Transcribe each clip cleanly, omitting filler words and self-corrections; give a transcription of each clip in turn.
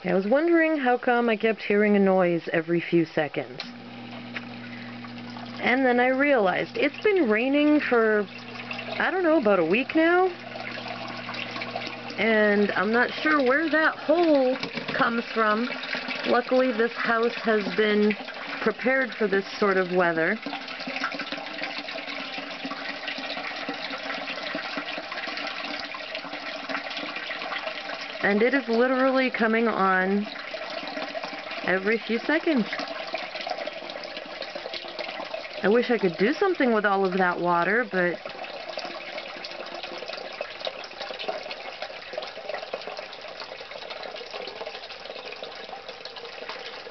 I was wondering how come I kept hearing a noise every few seconds. And then I realized it's been raining for, I don't know, about a week now. And I'm not sure where that hole comes from. Luckily, this house has been prepared for this sort of weather. And it is literally coming on every few seconds. I wish I could do something with all of that water, but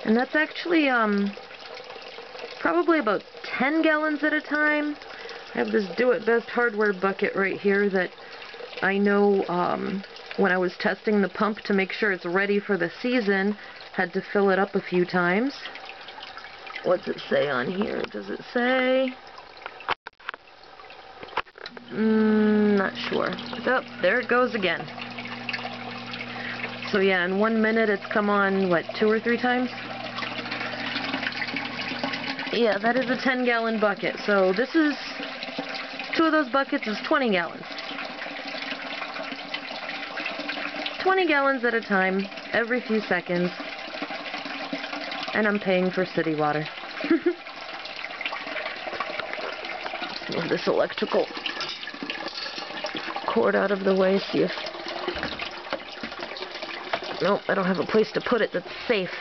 and that's actually probably about 10 gallons at a time. I have this Do It Best hardware bucket right here that I know when I was testing the pump to make sure it's ready for the season, had to fill it up a few times. What's it say on here? Does it say? Not sure. Oh, there it goes again. So yeah, in 1 minute it's come on, what, 2 or 3 times? Yeah, that is a 10-gallon bucket. So this is, 2 of those buckets is 20 gallons. 20 gallons at a time, every few seconds. And I'm paying for city water. Let's move this electrical cord out of the way, see if... Nope, I don't have a place to put it that's safe.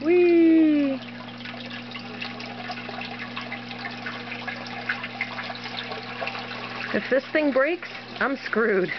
Whee! If this thing breaks, I'm screwed.